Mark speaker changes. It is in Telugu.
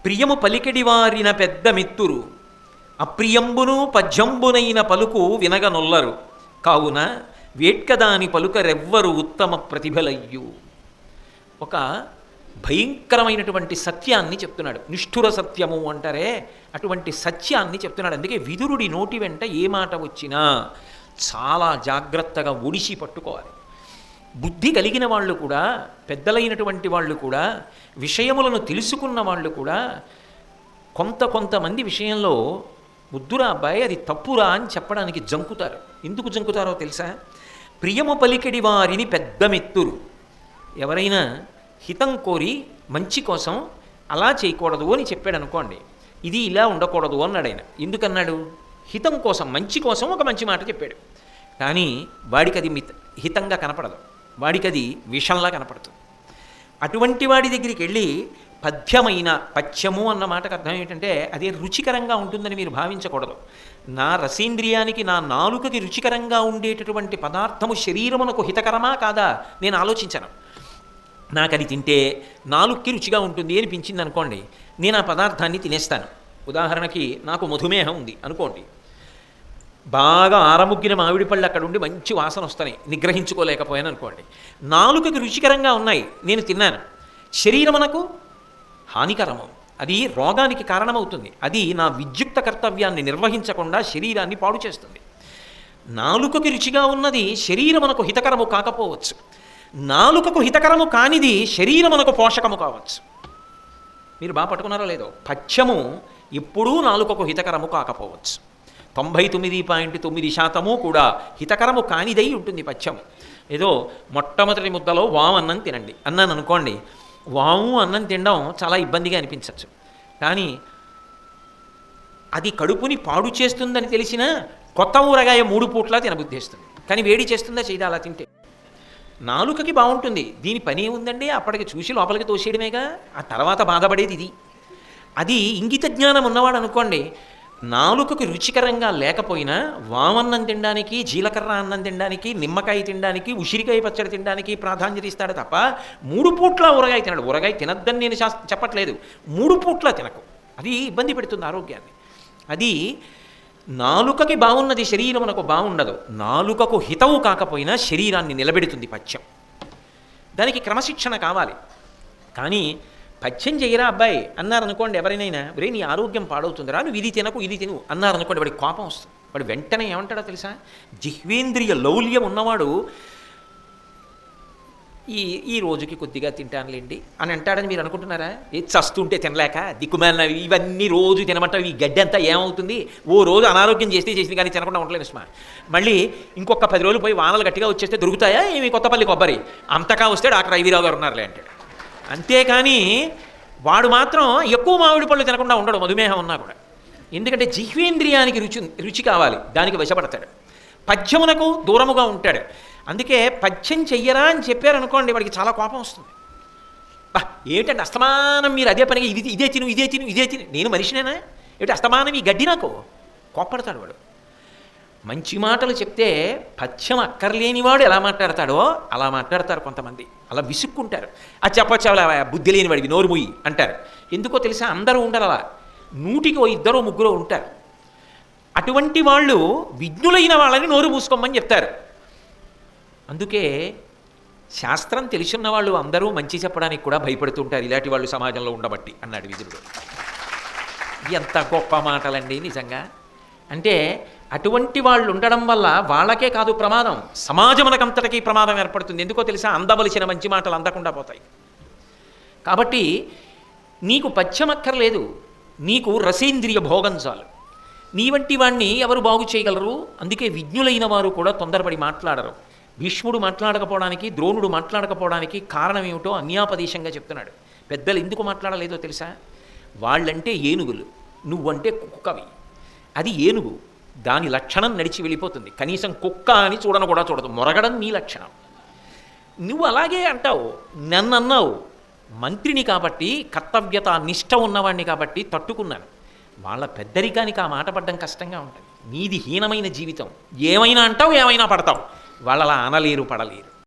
Speaker 1: ప్రియము పలికెడి వారిన పెద్ద మిత్తురు, అప్రియంబును పద్యంబునైన పలుకు వినగనొల్లరు, కావున వేట్కదాని పలుకరెవ్వరు ఉత్తమ ప్రతిభలయ్యు. ఒక భయంకరమైనటువంటి సత్యాన్ని చెప్తున్నాడు. నిష్ఠుర సత్యము అంటారే, అటువంటి సత్యాన్ని చెప్తున్నాడు. అందుకే విదురుడి నోటి వెంట ఏ మాట వచ్చినా చాలా జాగ్రత్తగా ఒడిసి పట్టుకోవాలి. బుద్ధి కలిగిన వాళ్ళు కూడా, పెద్దలైనటువంటి వాళ్ళు కూడా, విషయములను తెలుసుకున్న వాళ్ళు కూడా కొంతమంది విషయంలో ముద్దురా అబ్బాయి అది తప్పురా అని చెప్పడానికి జంకుతారు. ఎందుకు జంకుతారో తెలుసా? ప్రియము పలికెడి వారిని పెద్ద మెత్తురు. ఎవరైనా హితం కోరి మంచి కోసం అలా చేయకూడదు అని చెప్పాడు అనుకోండి, ఇది ఇలా ఉండకూడదు అన్నాడు ఆయన. ఎందుకన్నాడు? హితం కోసం, మంచి కోసం ఒక మంచి మాట చెప్పాడు. కానీ వాడికి అది హితంగా కనపడదు, వాడికి అది విషంలా కనపడుతుంది. అటువంటి వాడి దగ్గరికి వెళ్ళి పథ్యమైన, పథ్యము అన్న మాటకు అర్థం ఏంటంటే అది రుచికరంగా ఉంటుందని మీరు భావించకూడదు. నా రసేంద్రియానికి, నా నాలుకకి రుచికరంగా ఉండేటటువంటి పదార్థము శరీరమునకు హితకరమా కాదా నేను ఆలోచించను. నాకు అది తింటే నాలుగుకి రుచిగా ఉంటుంది అనిపించింది అనుకోండి, నేను ఆ పదార్థాన్ని తినేస్తాను. ఉదాహరణకి నాకు మధుమేహం ఉంది అనుకోండి, బాగా ఆరముగ్గిన మామిడి పళ్ళు అక్కడ ఉండి మంచి వాసన వస్తున్నాయి, నిగ్రహించుకోలేకపోయాను అనుకోండి. నాలుకకి రుచికరంగా ఉన్నాయి, నేను తిన్నాను. శరీరమునకు హానికరము, అది రోగానికి కారణమవుతుంది. అది నా విద్యుక్త కర్తవ్యాన్ని నిర్వహించకుండా శరీరాన్ని పాడు చేస్తుంది. నాలుకకి రుచిగా ఉన్నది శరీరమునకు హితకరము కాకపోవచ్చు, నాలుకకు హితకరము కానిది శరీరమునకు పోషకము కావచ్చు. మీరు బాగా పట్టుకున్నారో లేదో, పథ్యము ఎప్పుడూ నాలుకకు హితకరము కాకపోవచ్చు. 99.9% కూడా హితకరము కానిదై ఉంటుంది పథ్యము. ఏదో మొట్టమొదటి ముద్దలో వాము అన్నం తినండి అన్నాను అనుకోండి, వాము అన్నం తినడం చాలా ఇబ్బందిగా అనిపించవచ్చు. కానీ అది కడుపుని పాడు చేస్తుందని తెలిసినా కొత్త ఊరగాయ 3 పూట్లా తినబుద్ధేస్తుంది. కానీ వేడి చేస్తుందా చేయదా అలా తింటే? నాలుకకి బాగుంటుంది, దీని పని ఏముందండి, అప్పటికి చూసి లోపలికి తోసేయడమేగా, ఆ తర్వాత బాధపడేది ఇది. అది ఇంగిత జ్ఞానం ఉన్నవాడు అనుకోండి, నాలుకకు రుచికరంగా లేకపోయినా వామన్నం తినడానికి, జీలకర్ర అన్నం తినడానికి, నిమ్మకాయ తినడానికి, ఉసిరికాయ పచ్చడి తినడానికి ప్రాధాన్యత ఇస్తాడు తప్ప 3 పూట్ల ఊరగాయ తినడు. ఊరగాయ తినద్దని నేను చెప్పట్లేదు, 3 పూట్ల తినకు, అది ఇబ్బంది పెడుతుంది ఆరోగ్యాన్ని. అది నాలుకకి బాగున్నది, శరీరమునకు బాగుండదు. నాలుకకు హితవు కాకపోయినా శరీరాన్ని నిలబెడుతుంది పథ్యం. దానికి క్రమశిక్షణ కావాలి. కానీ పథ్యం చేయరా అబ్బాయి అన్నారనుకోండి ఎవరైనా, రే నీ ఆరోగ్యం పాడవుతుందిరా, నువ్వు ఇది తినకు ఇది తిను అన్నారనుకోండి, వాడికి కోపం వస్తుంది. వాడు వెంటనే ఏమంటాడో తెలుసా? జిహ్వేంద్రియ లౌల్యం ఉన్నవాడు ఈ రోజుకి కొద్దిగా తింటానులేండి అని అంటాడని మీరు అనుకుంటున్నారా? ఏ చస్తుంటే తినలేక దిక్కుమాలిన ఇవన్నీ రోజు తినమంటావు, ఈ గడ్డి అంతా ఏమవుతుంది? ఓ రోజు అనారోగ్యం చేసింది కానీ తినకుండా ఉండలేదు సుమా. మళ్ళీ ఇంకొక 10 రోజులు పోయి వానలు గట్టిగా వచ్చేస్తే దొరుకుతాయా ఏమి కొత్తపల్లి కొబ్బరి? అంతకా వస్తే డాక్టర్ ఐవీరావు గారు ఉన్నారులే అంటాడు. అంతేకాని వాడు మాత్రం ఎక్కువ మామిడి పళ్ళు తినకుండా ఉండడు మధుమేహం ఉన్నా కూడా. ఎందుకంటే జిహ్వేంద్రియానికి రుచి కావాలి, దానికి వశపడతాడు. పథ్యమునకు దూరముగా ఉంటాడు. అందుకే పథ్యం చెయ్యరా అని చెప్పారనుకోండి, వాడికి చాలా కోపం వస్తుంది. ఏమిటంటే అస్తమానం మీరు అదే పనిగా ఇదే తిను ఇదే తిను ఇదే తిను, నేను మనిషినేనా ఏమిటి అస్తమానం ఈ గడ్డి? నాకు కోప్పడతాడు వాడు. మంచి మాటలు చెప్తే పథ్యం అక్కర్లేనివాడు ఎలా మాట్లాడతాడో అలా మాట్లాడతారు కొంతమంది, అలా విసుక్కుంటారు. అది చెప్పొచ్చు అలా బుద్ధి లేని వాడివి నోరు ముయ్యి అంటారు. ఎందుకో తెలుసా? అందరూ ఉండరు అలా, 100కి 2 3 ఉంటారు. అటువంటి వాళ్ళు విజ్ఞులైన వాళ్ళని నోరు మూసుకోమని చెప్తారు. అందుకే శాస్త్రం తెలిసిన వాళ్ళు అందరూ మంచి చెప్పడానికి కూడా భయపడుతుంటారు, ఇలాంటి వాళ్ళు సమాజంలో ఉండబట్టి అన్నాడు విదురుడు. ఎంత గొప్ప మాటలండి నిజంగా. అంటే అటువంటి వాళ్ళు ఉండడం వల్ల వాళ్ళకే కాదు ప్రమాదం, సమాజమునకంతటికీ ప్రమాదం ఏర్పడుతుంది. ఎందుకో తెలుసా? అందవలసిన మంచి మాటలు అందకుండా పోతాయి. కాబట్టి నీకు పథ్యమక్కర్లేదు, నీకు రసేంద్రియ భోగం చాలు. నీ వంటి వాణ్ణి ఎవరు బాగు చేయగలరు? అందుకే విజ్ఞులైన వారు కూడా తొందరపడి మాట్లాడరు. భీష్ముడు మాట్లాడకపోవడానికి, ద్రోణుడు మాట్లాడకపోవడానికి కారణం ఏమిటో అన్యాపదేశంగా చెప్తున్నాడు. పెద్దలు ఎందుకు మాట్లాడలేదో తెలుసా? వాళ్ళంటే ఏనుగులు, నువ్వంటే కుక్కవి. అది ఏనుగు, దాని లక్షణం నడిచి వెళ్ళిపోతుంది. కనీసం కుక్క అని చూడను కూడా చూడదు, మొరగడం నీ లక్షణం. నువ్వు అలాగే అంటావు, నన్ను అన్నావు. మంత్రిని కాబట్టి, కర్తవ్యత నిష్ఠ ఉన్నవాడిని కాబట్టి తట్టుకున్నాను. వాళ్ళ పెద్దరికానికి ఆ మాట పడ్డం కష్టంగా ఉంటుంది. నీది హీనమైన జీవితం, ఏమైనా అంటావు ఏమైనా పడతావు. వాళ్ళలా అనలేరు పడలేరు.